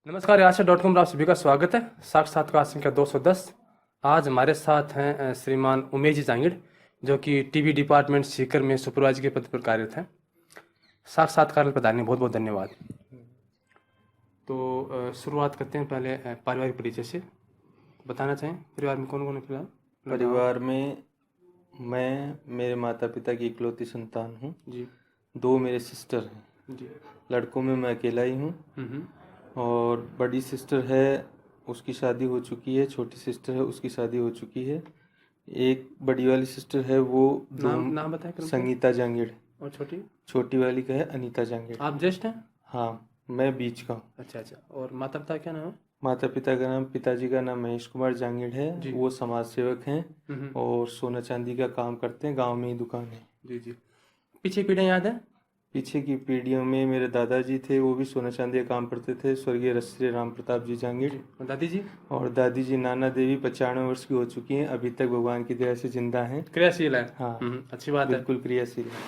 नमस्कार, याशा.com पर आप सभी का स्वागत है। साक्षात्कार संख्या 210। आज हमारे साथ हैं श्रीमान उमेश जी जांगिड़, जो कि टीवी डिपार्टमेंट सीकर में सुपरवाइजर के पद पर कार्यरत हैं। साक्षात्कार में पधारने बहुत बहुत धन्यवाद। तो शुरुआत करते हैं पहले पारिवारिक परिचय से। बताना चाहें परिवार में कौन कौन है फिलहाल? परिवार में मैं मेरे माता पिता की इकलौती संतान हूँ जी। 2 मेरे सिस्टर हैं जी। लड़कों में मैं अकेला ही हूँ। और बड़ी सिस्टर है, उसकी शादी हो चुकी है। छोटी सिस्टर है, उसकी शादी हो चुकी है। एक बड़ी वाली सिस्टर है, वो नाम बताएं क्रम से। संगीता जांगिड़। और छोटी वाली का है अनीता जांगिड़। आप ज्येष्ठ हैं? हाँ, मैं बीच का हूँ। अच्छा। और माता पिता क्या नाम है? माता पिता का नाम, पिताजी का नाम महेश कुमार जांगिड़ है। वो समाज सेवक हैं और सोना चांदी का काम करते हैं। गांव में ही दुकान है। जी। पीछे पीढ़ियाँ याद है? पीछे की पीढ़ियों में मेरे दादाजी थे, वो भी सोना चांदी का काम करते थे, स्वर्गीय रश्री राम प्रताप जी जांगिड़। दादी जी? और दादी जी नाना देवी 95 वर्ष की हो चुकी हैं, अभी तक भगवान की दया से जिंदा हैं। क्रियाशील है। हाँ, अच्छी बात है। बिल्कुल क्रियाशील है।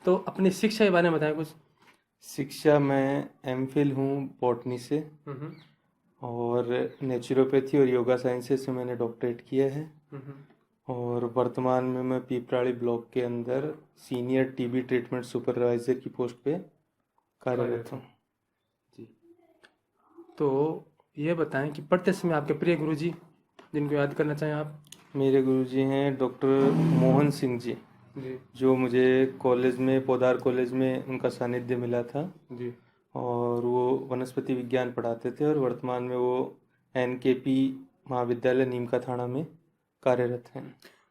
तो अपनी शिक्षा के बारे में बताएं कुछ। शिक्षा, मैं एमफिल हूँ बॉटनी से और नेचुरोपैथी और योगा साइंसेस से मैंने डॉक्टरेट किया है। और वर्तमान में मैं पीपराड़ी ब्लॉक के अंदर सीनियर टीबी ट्रीटमेंट सुपरवाइजर की पोस्ट पे कार्यरत हूँ। जी। तो ये बताएं कि पढ़ते समय आपके प्रिय गुरुजी जिनको याद करना चाहें आप। मेरे गुरुजी हैं डॉक्टर मोहन सिंह जी, जो मुझे कॉलेज में, पौधार कॉलेज में उनका सानिध्य मिला था जी। और वो वनस्पति विज्ञान पढ़ाते थे और वर्तमान में वो एनकेपी महाविद्यालय नीमका थाना में कार्यरत हैं।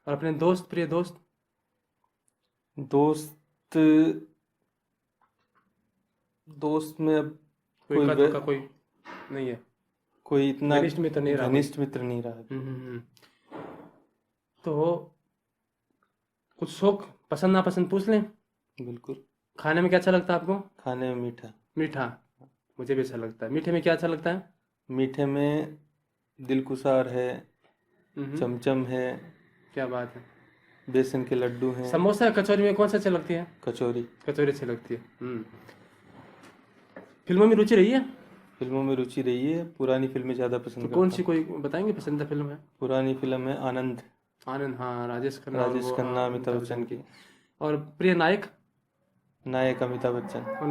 और अपने दोस्त, प्रिय दोस्त में अब कोई नहीं है, कोई इतना घनिष्ठ मित्र नहीं रहा। तो कुछ शौक, पसंद नापसंद पूछ लें? बिल्कुल। खाने में क्या अच्छा लगता है आपको? खाने में मीठा। मुझे भी अच्छा लगता है। मीठे में क्या अच्छा लगता है? मीठे में दिलकुशार है, चमचम है। क्या बात है। बेसन के लड्डू हैं। समोसा, कचौरी में कौन सा अच्छा लगती है? कचौरी अच्छी लगती है। फिल्मों में रुचि रही है? फिल्मों में रुचि रही है, पुरानी फिल्में ज़्यादा पसंद करता हूं। कौन सी कोई बताएंगे पसंदीदा फिल्म है? पुरानी फिल्म है आनंद। हाँ, राजेश खन्ना, अमिताभ बच्चन की। और प्रिय नायक अमिताभ बच्चन। और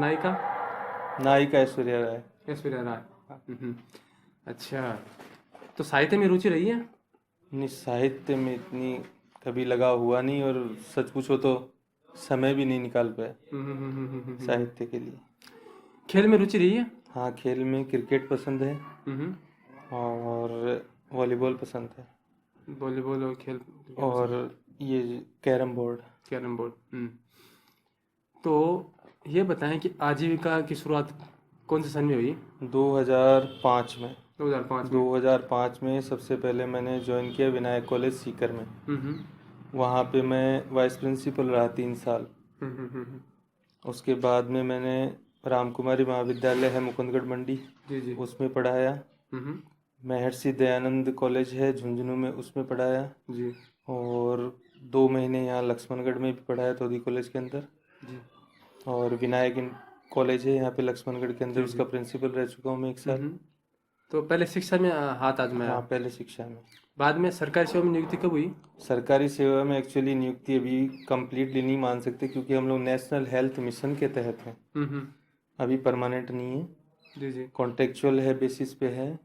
नायिका ऐश्वर्या राय। अच्छा, तो साहित्य में रुचि रही है? नहीं, साहित्य में इतनी कभी लगाव हुआ नहीं, और सच पूछो तो समय भी नहीं निकाल पाए साहित्य के लिए। खेल में रुचि रही है? हाँ, खेल में क्रिकेट पसंद है और वॉलीबॉल पसंद है। वॉलीबॉल और खेल और ये कैरम बोर्ड। तो ये बताएं कि आजीविका की शुरुआत कौन से सन में हुई? 2005 में। 2005 में सबसे पहले मैंने ज्वाइन किया विनायक कॉलेज सीकर में। वहाँ पे मैं वाइस प्रिंसिपल रहा 3 साल। उसके बाद में मैंने रामकुमारी महाविद्यालय है मुकुंदगढ़ मंडी, उसमें पढ़ाया। महर्षि दयानंद कॉलेज है झुंझुनू में, उसमें पढ़ाया जी। और 2 महीने यहाँ लक्ष्मणगढ़ में भी पढ़ाया तोदी कॉलेज के अंदर जी। और विनायक कॉलेज है यहाँ पे लक्ष्मणगढ़ के अंदर, उसका प्रिंसिपल रह चुका हूँ मैं 1 साल। तो पहले शिक्षा में हाथ आजमाया? हाँ, पहले शिक्षा में। बाद में सरकारी सेवा में नियुक्ति कब हुई? सरकारी सेवा में एक्चुअली नियुक्ति अभी कंप्लीटली नहीं मान सकते, क्योंकि हम लोग नेशनल हेल्थ मिशन के तहत हैं। अभी परमानेंट नहीं है जी। कॉन्ट्रेक्चुअल है, बेसिस पे है।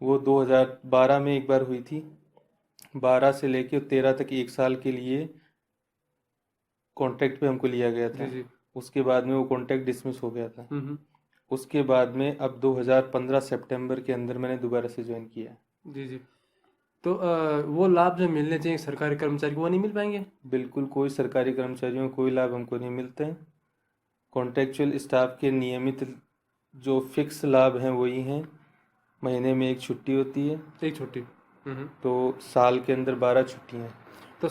वो 2012 में एक बार हुई थी। 12 से लेके 13 तक 1 साल के लिए कॉन्ट्रैक्ट पे हमको लिया गया था जी। उसके बाद में वो कॉन्ट्रैक्ट डिसमिस हो गया था। उसके बाद में अब 2015 सितंबर के अंदर मैंने दोबारा से ज्वाइन किया जी। तो वो लाभ जो मिलने चाहिए सरकारी कर्मचारी को, वो नहीं मिल पाएंगे? बिल्कुल, कोई सरकारी कर्मचारियों को कोई लाभ हमको नहीं मिलते हैं। कॉन्ट्रैक्चुअल स्टाफ के नियमित जो फिक्स लाभ हैं वही हैं। महीने में 1 छुट्टी होती है। 1 छुट्टी। तो साल के अंदर 12 छुट्टियाँ। तो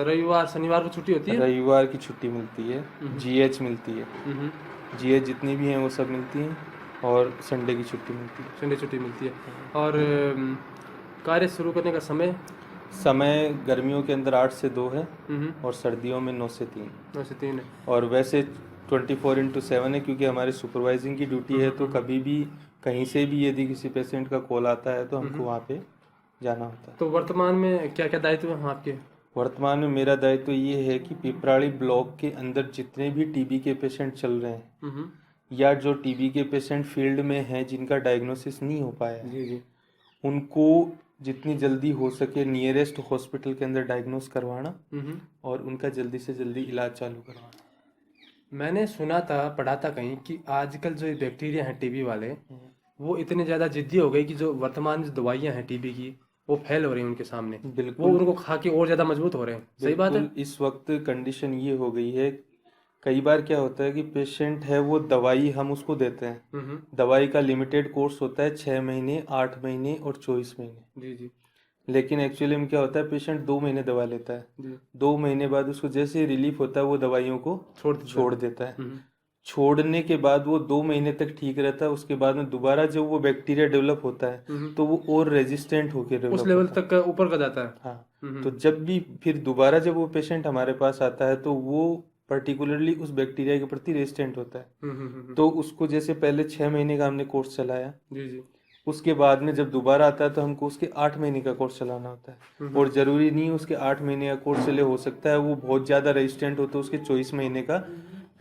रविवार शनिवार को छुट्टी होती है? रविवार की छुट्टी मिलती है, जीएच मिलती है। जीएच जितनी भी हैं वो सब मिलती हैं, और संडे की छुट्टी मिलती है। संडे छुट्टी मिलती है। और कार्य शुरू करने का समय गर्मियों के अंदर 8 से 2 है और सर्दियों में 9 से 3 है। और वैसे 24/7 है, क्योंकि हमारे सुपरवाइजिंग की ड्यूटी है, तो कभी भी कहीं से भी यदि किसी पेशेंट का कॉल आता है तो हमको वहाँ पे जाना होता है। तो वर्तमान में क्या क्या दायित्व हैं आपके? वर्तमान में मेरा दायित्व ये है कि पिपराड़ी ब्लॉक के अंदर जितने भी टीबी के पेशेंट चल रहे हैं या जो टीबी के पेशेंट फील्ड में हैं जिनका डायग्नोसिस नहीं हो पाया है, जी जी, उनको जितनी जल्दी हो सके नियरेस्ट हॉस्पिटल के अंदर डायग्नोस करवाना और उनका जल्दी से जल्दी इलाज चालू करवाना। मैंने सुना था, पढ़ा था कहीं कि आजकल जो बैक्टीरिया हैं टीबी वाले, वो इतने ज़्यादा जिद्दी हो गई कि जो वर्तमान जो दवाइयाँ हैं टीबी की, वो फेल हो रही हैं उनके सामने। बिल्कुल, वो उनको खा के और ज़्यादा मजबूत हो रहे हैं। सही बात है? बिल्कुल। इस वक्त कंडीशन ये हो गई है, कई बार क्या होता है कि पेशेंट है वो दवाई हम उसको देते हैं, दवाई का लिमिटेड कोर्स होता है 6 महीने, 8 महीने और 24 महीने। जी जी लेकिन एक्चुअली में क्या होता है, पेशेंट 2 महीने दवा लेता है, जी, 2 महीने बाद उसको जैसे रिलीफ होता है वो दवाइयों को छोड़ देता है। छोड़ने के बाद वो 2 महीने तक ठीक रहता है, उसके बाद में दोबारा जब वो बैक्टीरिया डेवलप होता है तो वो और रेजिस्टेंट होकर उस डेवलप लेवल होता है। तक ऊपर का जाता है। हाँ, तो जब भी फिर दोबारा जब वो पेशेंट हमारे पास आता है तो वो पर्टिकुलरली उस बैक्टीरिया के प्रति रेजिस्टेंट होता है। तो उसको जैसे पहले 6 महीने का हमने कोर्स चलाया, जी जी, उसके बाद में जब दोबारा आता है तो हमको उसके 8 महीने का कोर्स चलाना होता है। और जरूरी नहीं उसके 8 महीने का कोर्स चले, हो सकता है वो बहुत ज़्यादा रेजिस्टेंट हो तो उसके 24 महीने का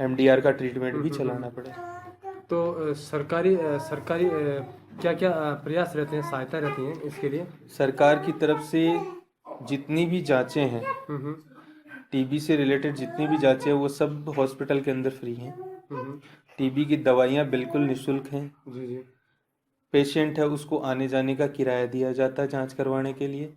MDR का ट्रीटमेंट भी चलाना पड़े। तो सरकारी क्या क्या प्रयास रहते हैं, सहायता रहती हैं इसके लिए? सरकार की तरफ से जितनी भी जांचें हैं, टीबी से रिलेटेड जितनी भी जांचें हैं वो सब हॉस्पिटल के अंदर फ्री हैं। टीबी की दवाइयाँ बिल्कुल निःशुल्क हैं। जी जी, पेशेंट है उसको आने जाने का किराया दिया जाता है जांच करवाने के लिए।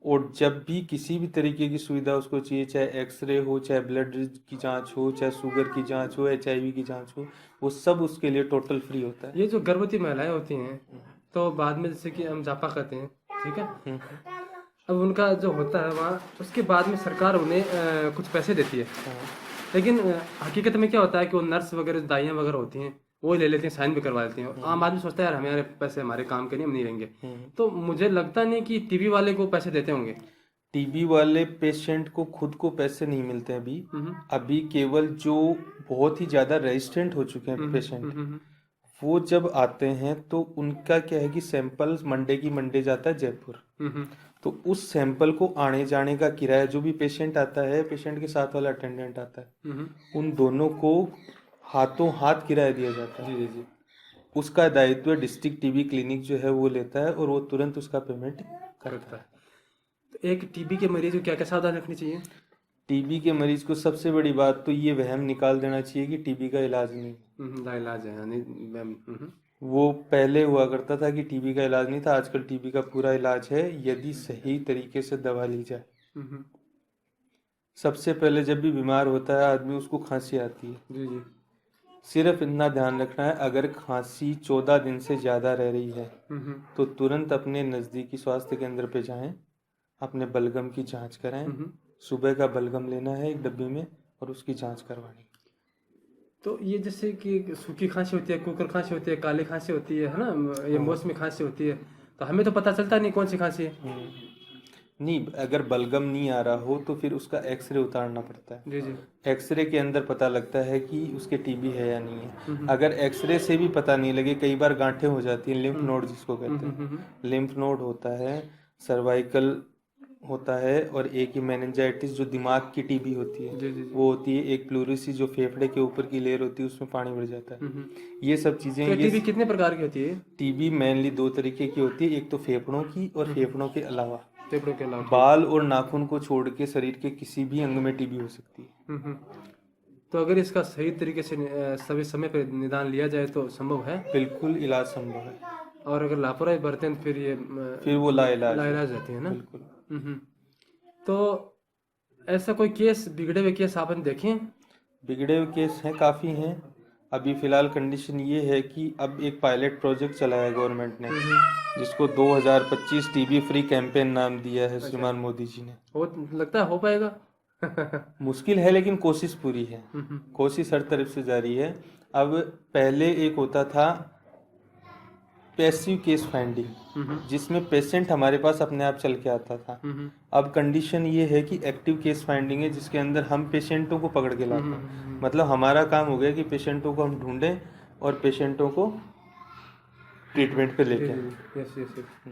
और जब भी किसी भी तरीके की सुविधा उसको चाहिए, चाहे एक्सरे हो, चाहे ब्लड की जांच हो, चाहे शुगर की जांच हो, HIV की जांच हो, वो सब उसके लिए टोटल फ्री होता है। ये जो गर्भवती महिलाएं होती हैं तो बाद में जैसे कि हम जापा कहते हैं, ठीक है, अब उनका जो होता है वहाँ, उसके बाद में सरकार उन्हें कुछ पैसे देती है। लेकिन हकीकत में क्या होता है कि वो नर्स वगैरह दाइयाँ वगैरह होती हैं वो ले लेती हैं, साइन भी करवा देती हैं। आम आदमी सोचता है यार हमारे पैसे हमारे काम के नहीं, हम नहीं लेंगे। तो मुझे लगता नहीं कि टीबी वाले को पैसे देते होंगे। टीबी वाले पेशेंट को खुद को पैसे नहीं मिलते हैं अभी केवल जो बहुत ही ज्यादा रेजिस्टेंट हो चुके हैं पेशेंट, वो जब आते हैं तो उनका क्या है कि सैंपल मंडे की मंडे जाता है जयपुर। तो उस सैंपल को आने जाने का किराया, जो भी पेशेंट आता है, पेशेंट के साथ वाला अटेंडेंट आता है, उन दोनों को हाथों हाथ किराया दिया जाता है। जी जी जी, उसका दायित्व डिस्ट्रिक्ट टीबी क्लिनिक जो है वो लेता है और वो तुरंत उसका पेमेंट करता है। तो एक टीबी के मरीज को क्या क्या सावधानी रखनी चाहिए? टीबी के मरीज को सबसे बड़ी बात तो ये वहम निकाल देना चाहिए कि टीबी का इलाज नहीं। लाइलाज है यानी वो पहले हुआ करता था कि टीबी का इलाज नहीं था, आजकल टीबी का पूरा इलाज है यदि सही तरीके से दवा ली जाए। सबसे पहले जब भी बीमार होता है आदमी, उसको खांसी आती है। जी जी, सिर्फ इतना ध्यान रखना है, अगर खांसी 14 दिन से ज़्यादा रह रही है तो तुरंत अपने नज़दीकी स्वास्थ्य केंद्र पे जाएं, अपने बलगम की जांच कराएं। सुबह का बलगम लेना है एक डब्बी में और उसकी जांच करवानी। तो ये जैसे कि सूखी खांसी होती है, कुकर खांसी होती है, काली खांसी होती है ना, ये मौसमी खांसी होती है, तो हमें तो पता चलता नहीं कौन सी खांसी है। नहीं, अगर बलगम नहीं आ रहा हो तो फिर उसका एक्सरे उतारना पड़ता है। जी जी, एक्सरे के अंदर पता लगता है कि उसके टीबी है या नहीं है। अगर एक्सरे से भी पता नहीं लगे, कई बार गांठें हो जाती हैं, लिम्फ नोड जिसको कहते हैं, लिम्फ नोड होता है, सर्वाइकल होता है, और एक ही मेनिंजाइटिस जो दिमाग की टीबी होती है जी जी, वो होती है, एक प्लूरिसी जो फेफड़े के ऊपर की लेयर होती है उसमें पानी भर जाता है। ये सब चीजें, तो ये टीबी कितने प्रकार की होती है? टीबी मेनली 2 तरीके की होती है, एक तो फेफड़ों की और फेफड़ों के अलावा फेफड़ों के अलावा बाल और नाखून को छोड़ के शरीर के किसी भी अंग में टीबी हो सकती है। तो अगर इसका सही तरीके से सभी समय पर निदान लिया जाए तो संभव है? बिल्कुल इलाज संभव है। और अगर लापरवाही बरतें तो फिर वो लाइलाज रहती है ना। बिल्कुल। तो ऐसा कोई केस, बिगड़े हुए केस आपने देखे हैं? बिगड़े हुए केस हैं, काफ़ी हैं। अभी फिलहाल कंडीशन ये है कि अब एक पायलट प्रोजेक्ट चलाया गवर्नमेंट ने, जिसको 2025 टीबी फ्री कैंपेन नाम दिया है श्रीमान मोदी जी ने। वो लगता है हो पाएगा? मुश्किल है लेकिन कोशिश पूरी है, कोशिश हर तरफ से जारी है। अब पहले एक होता था पैसिव केस फाइंडिंग, जिसमें पेशेंट हमारे पास अपने आप चल के आता था। अब कंडीशन ये है कि एक्टिव केस फाइंडिंग है, जिसके अंदर हम पेशेंटों को पकड़ के लाते हैं। मतलब हमारा काम हो गया कि पेशेंटों को हम ढूंढें और पेशेंटों को ट्रीटमेंट पे लेके आए। Yes yes yes.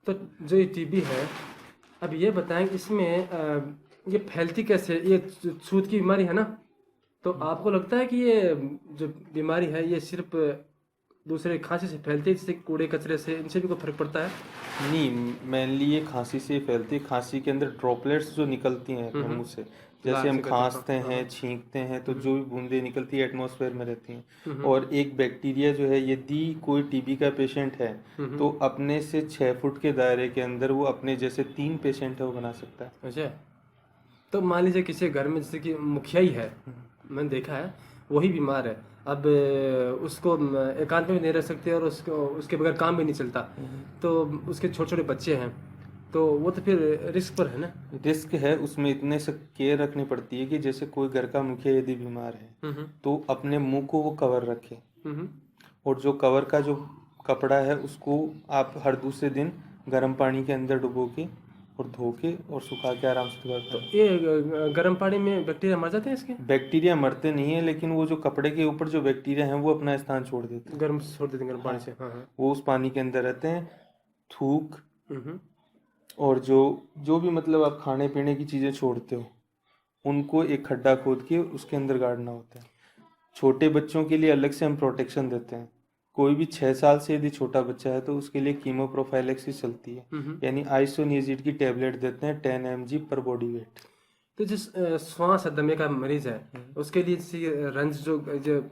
तो जो ये टीबी है, अब ये बताएं इसमें ये फैलती कैसे है? ये छूत की बीमारी है ना, तो आपको लगता है कि ये जो बीमारी है ये सिर्फ दूसरे खांसी से फैलती है, जैसे कूड़े कचरे से, इनसे भी कोई फर्क पड़ता है? नहीं, मेनली ये खांसी से फैलती है। खांसी के अंदर ड्रॉपलेट्स जो निकलती हैं अपने मुंह से, जैसे हम खांसते हैं, छींकते हैं, तो जो भी बूंदें निकलती है एटमॉस्फेयर में रहती हैं। और एक बैक्टीरिया जो है, यदि कोई टीबी का पेशेंट है तो अपने से 6 फुट के दायरे के अंदर वो अपने जैसे 3 पेशेंट है वो बना सकता है। अच्छा, तो मान लीजिए किसी घर में जैसे कि मुखिया ही है, मैंने देखा है, वही बीमार है, अब उसको एकांत में भी नहीं रह सकते और उसको उसके बगैर काम भी नहीं चलता, तो उसके छोटे छोटे बच्चे हैं, तो वो तो फिर रिस्क पर है ना? रिस्क है, उसमें इतने से केयर रखनी पड़ती है कि जैसे कोई घर का मुखिया यदि बीमार है तो अपने मुंह को वो कवर रखे, और जो कवर का जो कपड़ा है उसको आप हर दूसरे दिन गर्म पानी के अंदर डुबो के और धो के और सुखा के आराम से धोया करें। ये गर्म पानी में बैक्टीरिया मर जाते हैं इसके? बैक्टीरिया मरते नहीं है, लेकिन वो जो कपड़े के ऊपर जो बैक्टीरिया हैं वो अपना स्थान छोड़ देते हैं। गर्म छोड़ देते हैं, गर्म पानी से। हाँ हाँ। वो उस पानी के अंदर रहते हैं। थूक और जो जो भी मतलब आप खाने पीने की चीज़ें छोड़ते हो उनको एक खड्डा खोद के उसके अंदर गाड़ना होता है। छोटे बच्चों के लिए अलग से हम प्रोटेक्शन देते हैं। कोई भी 6 साल से यदि छोटा बच्चा है तो उसके लिए कीमो प्रोफाइलैक्सिस चलती है, यानी आइसोनियाजिड की टेबलेट देते हैं 10 mg पर बॉडी वेट। तो जिस श्वास दमे का मरीज है उसके लिए जैसे रंज जो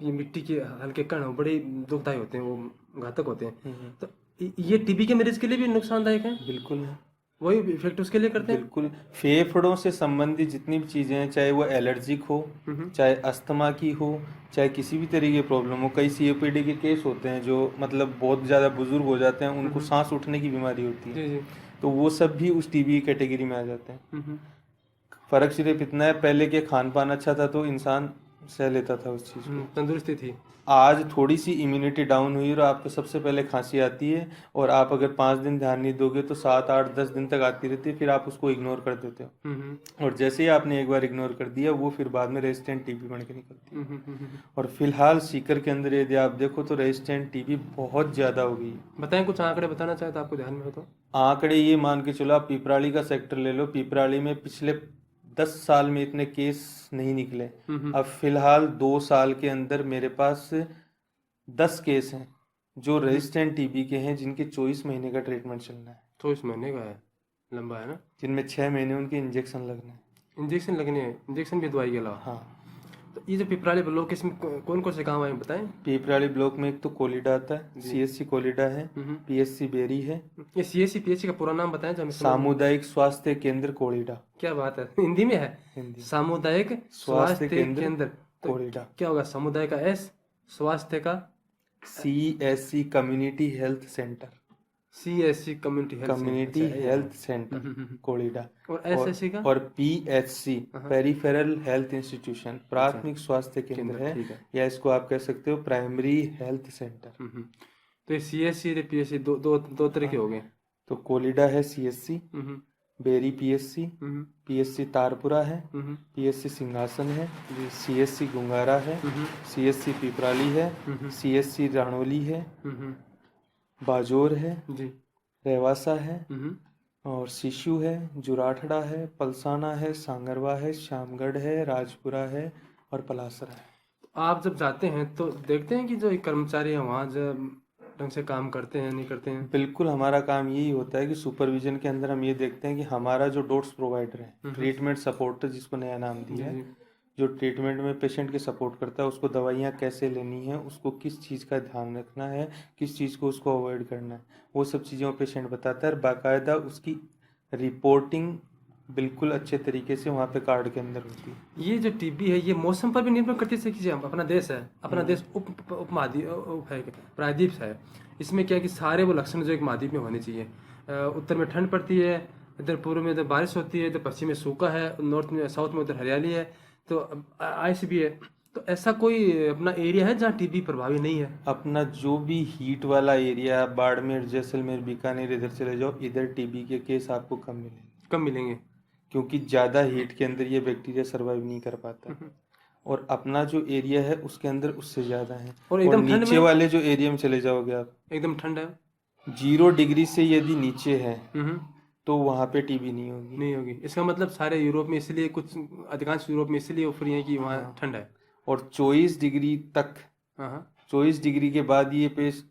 ये मिट्टी के हल्के कण हो, बड़े दुखदायी होते हैं, वो घातक होते हैं, तो ये टीबी के मरीज के लिए भी नुकसानदायक है? बिल्कुल है, वही इफेक्ट उसके लिए करते हैं? बिल्कुल। फेफड़ों से संबंधित जितनी भी चीजें हैं, चाहे वो एलर्जिक हो, चाहे अस्थमा की हो, चाहे किसी भी तरीके की प्रॉब्लम हो। कई सीओपीडी के केस होते हैं जो मतलब बहुत ज्यादा बुजुर्ग हो जाते हैं, उनको सांस उठने की बीमारी होती है, जी जी। तो वो सब भी उस टीबी कैटेगरी में आ जाते हैं। फर्क सिर्फ इतना है, पहले के खान पान अच्छा था तो इंसान सह लेता था उस चीज को। तंदुरुस्ती थी। आज थोड़ी सी इम्यूनिटी डाउन हुई और आपको सबसे पहले खांसी आती है, और आप अगर 5 दिन ध्यान नहीं दोगे तो 7 8 10 दिन तक आती रहती है, फिर आप उसको इग्नोर कर देते हो। और जैसे ही आपने एक बार इग्नोर कर दिया वो फिर बाद में रेजिस्टेंट टीबी बन के निकलती है। और फिलहाल सीकर के अंदर यदि आप देखो तो रेजिस्टेंट टीबी बहुत ज्यादा हो गई है। बताएं, कुछ आंकड़े बताना चाहे तो आपको ध्यान में हो तो? आंकड़े ये मान के चलो, आप पिपराली का सेक्टर ले लो, पिपराली में पिछले 10 साल में इतने केस नहीं निकले। अब फिलहाल 2 साल के अंदर मेरे पास 10 केस हैं जो रेजिस्टेंट टीबी के हैं, जिनके 24 महीने का ट्रीटमेंट चलना है। 24 महीने का है, लंबा है ना? जिनमें 6 महीने उनके इंजेक्शन लगने हैं। इंजेक्शन लगने हैं? इंजेक्शन भी दवाई के अलावा? हाँ। तो ये जो पिपराली ब्लॉक, इसमें कौन कौन से काम आए बताएं? पिपराली ब्लॉक में एक तो कोलिडा आता है, सीएससी कोलिडा है, पीएससी बेरी है। ये सीएससी पीएचसी का पूरा नाम बताएं जो हमें समझ में। सामुदायिक स्वास्थ्य केंद्र कोलिडा। क्या बात है, हिंदी में है? हिंदी। सामुदायिक स्वास्थ्य केंद्र कोलिडा। क्या होगा? समुदाय का एस, स्वास्थ्य का CSC community health centre. CSC community health centre कोलिडा। और एसएससी का? और पीएचसी पेरिफेरल हेल्थ इंस्टीट्यूशन, प्राथमिक स्वास्थ्य केंद्र है, या इसको आप कह सकते हो प्राइमरी हेल्थ सेंटर। तो ये सीएससी और पीएचसी दो तरह के हो गए। तो कोलिडा है CSC, berry PSC, PSC Tarpura है, पीएससी सिंहासन है, सीएससी गुंगारा है, सीएससी पिपराली है, सीएससी राणोली है, बाजोर है जी, रेवासा है, और शिशु है, जुराठड़ा है, पलसाना है, सांगरवा है, श्यामगढ़ है, राजपुरा है और पलासरा है। आप जब जाते हैं तो देखते हैं कि जो कर्मचारी है वहाँ जब ढंग से काम करते हैं नहीं करते हैं? बिल्कुल, हमारा काम यही होता है कि सुपरविजन के अंदर हम ये देखते हैं कि हमारा जो डोट्स प्रोवाइडर है, ट्रीटमेंट सपोर्टर जिसको नया नाम दिया है, जो ट्रीटमेंट में पेशेंट के सपोर्ट करता है, उसको दवाइयाँ कैसे लेनी है, उसको किस चीज़ का ध्यान रखना है, किस चीज़ को उसको अवॉइड करना है, वो सब चीज़ें वो पेशेंट बताता है। और बाकायदा उसकी रिपोर्टिंग बिल्कुल अच्छे तरीके से वहाँ पे कार्ड के अंदर होती है। ये जो टीबी है ये मौसम पर भी निर्भर करती है कि अपना देश है, अपना देश उपमहाद्वीप है, प्रायद्वीप है, इसमें क्या है कि सारे वो लक्षण जो एक महाद्वीप में होने चाहिए। उत्तर में ठंड पड़ती है, इधर पूर्व में इधर बारिश होती है, इधर पश्चिम में सूखा है, नॉर्थ में साउथ में उधर हरियाली है, तो आइस भी है। तो ऐसा कोई अपना एरिया है जहाँ टीबी प्रभावी नहीं है? अपना जो भी हीट वाला एरिया, बाड़मेर, जैसलमेर, बीकानेर, इधर चले जाओ, इधर टीबी के केस आपको कम मिलेंगे। कम मिलेंगे क्योंकि ज़्यादा हीट के अंदर ये बैक्टीरिया सर्वाइव नहीं कर पाता। और अपना जो एरिया है उसके अंदर उससे ज़्यादा है। और एकदम ठंड नीचे में? वाले जो एरिया में चले जाओगे आप, एकदम ठंड है? 0 डिग्री से यदि नीचे है हम्म। तो वहाँ पे टीबी नहीं होगी। नहीं होगी। इसका मतलब सारे यूरोप में इसलिए, कुछ अधिकांश यूरोप में इसलिए ऑफर है कि वहाँ ठंड है। और 24 डिग्री तक, हाँ 24 डिग्री के बाद ये पेस्ट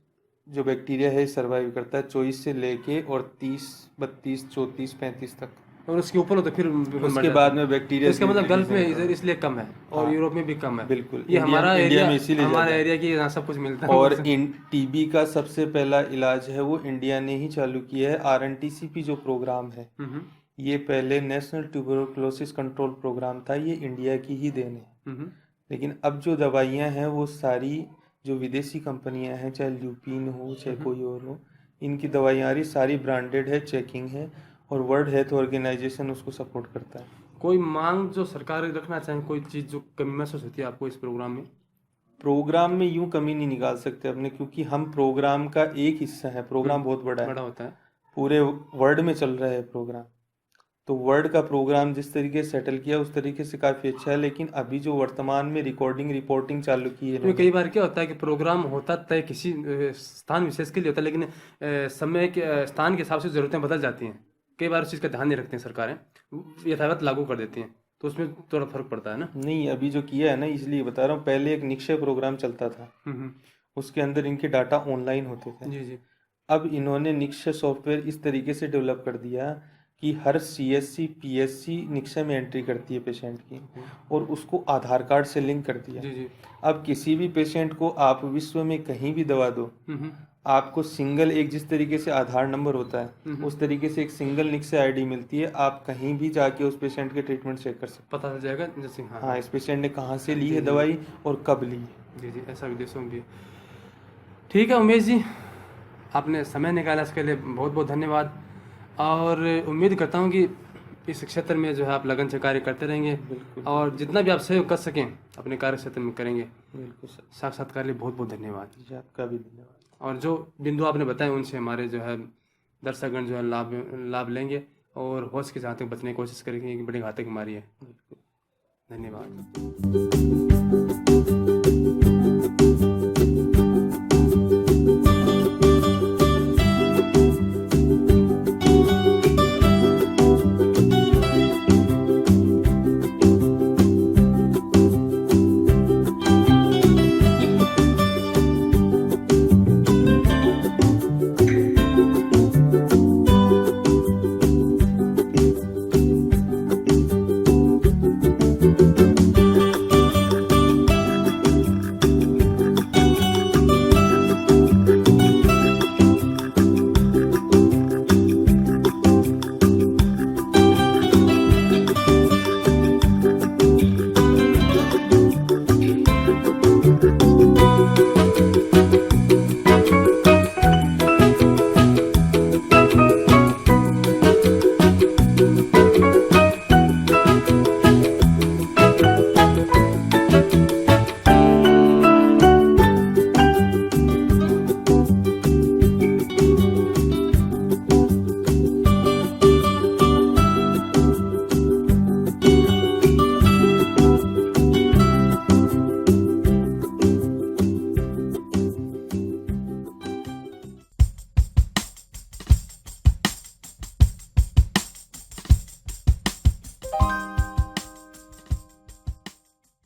जो बैक्टीरिया है सर्वाइव करता है, 24 से लेके और 30, 32, 34, 35 तक। और उसके ऊपर हो तो फिर मर उसके जाता बाद है। में बैक्टीरिया तो इसका मतलब धीरे-धीरे गल्फ में से इधर इसलिए कम है और हाँ, यूरोप में भी कम है। बिल्कुल। ये हमारा इंडिया एरिया, में इसीलिए हमारा ज़्यादा है। एरिया की यहाँ सब कुछ मिलता है। और इन टीबी का सबसे पहला इलाज है वो इंडिया ने ही चालू किया है। RNTCP जो प्रोग्राम है, ये पहले नेशनल ट्यूबरकुलोसिस कंट्रोल प्रोग्राम था, ये इंडिया की ही देन है। लेकिन अब जो दवाइयाँ हैं वो सारी जो विदेशी कंपनियां हैं, चाहे ल्यूपिन हो चाहे कोई और हो, इनकी दवाइयाँ आ रही सारी ब्रांडेड है, चेकिंग है, और वर्ल्ड हेल्थ ऑर्गेनाइजेशन उसको सपोर्ट करता है। कोई मांग जो सरकार रखना चाहे, कोई चीज़ जो कमी महसूस होती है आपको इस प्रोग्राम में? प्रोग्राम में यूं कमी नहीं निकाल सकते अपने, क्योंकि हम प्रोग्राम का एक हिस्सा है। प्रोग्राम बहुत बड़ा है, होता है। पूरे वर्ल्ड में चल रहा है प्रोग्राम। तो वर्ल्ड का प्रोग्राम जिस तरीके से सेटल किया उस तरीके से काफ़ी अच्छा है। लेकिन अभी जो वर्तमान में रिपोर्टिंग चालू की है तो कई बार क्या होता है कि प्रोग्राम होता तय किसी स्थान विशेष के लिए होता है, लेकिन समय के स्थान के हिसाब से ज़रूरतें बदल जाती हैं। कई बार उस चीज़ का ध्यान नहीं रखते हैं सरकारें, यथावत लागू कर देती हैं, तो उसमें थोड़ा फर्क पड़ता है ना। नहीं, अभी जो किया है ना, इसलिए बता रहा हूँ। पहले एक निक्षय प्रोग्राम चलता था, उसके अंदर इनके डाटा ऑनलाइन होते थे। जी जी। अब इन्होंने निक्षय सॉफ्टवेयर इस तरीके से डेवलप कर दिया कि हर CSC PSC निक्षय में एंट्री करती है पेशेंट की, और उसको आधार कार्ड से लिंक कर दिया। जी जी। अब किसी भी पेशेंट को आप विश्व में कहीं भी दवा दो, आपको सिंगल एक जिस तरीके से आधार नंबर होता है उस तरीके से एक सिंगल निक्षय ID मिलती है। आप कहीं भी जाके उस पेशेंट के ट्रीटमेंट चेक कर सकते पता चल जाएगा जैसे। हाँ, इस पेशेंट ने कहाँ से ली है दवाई और कब ली है। जी जी, ऐसा विदेशों में भी। ठीक है उमेश जी, आपने समय निकाला, इसके लिए बहुत बहुत धन्यवाद। और उम्मीद करता हूँ कि इस क्षेत्र में जो है आप लगन से कार्य करते रहेंगे, और जितना भी आप सहयोग कर सकें अपने कार्य क्षेत्र में करेंगे। बिल्कुल सर। साक्षात्कार के लिए बहुत बहुत धन्यवाद जी, आपका भी धन्यवाद। और जो बिंदु आपने बताए उनसे हमारे जो है दर्शकगण जो है लाभ लेंगे, और हो सके जहाँ तक बचने की कोशिश करेंगे कि बड़ी घातक बीमारी है। धन्यवाद।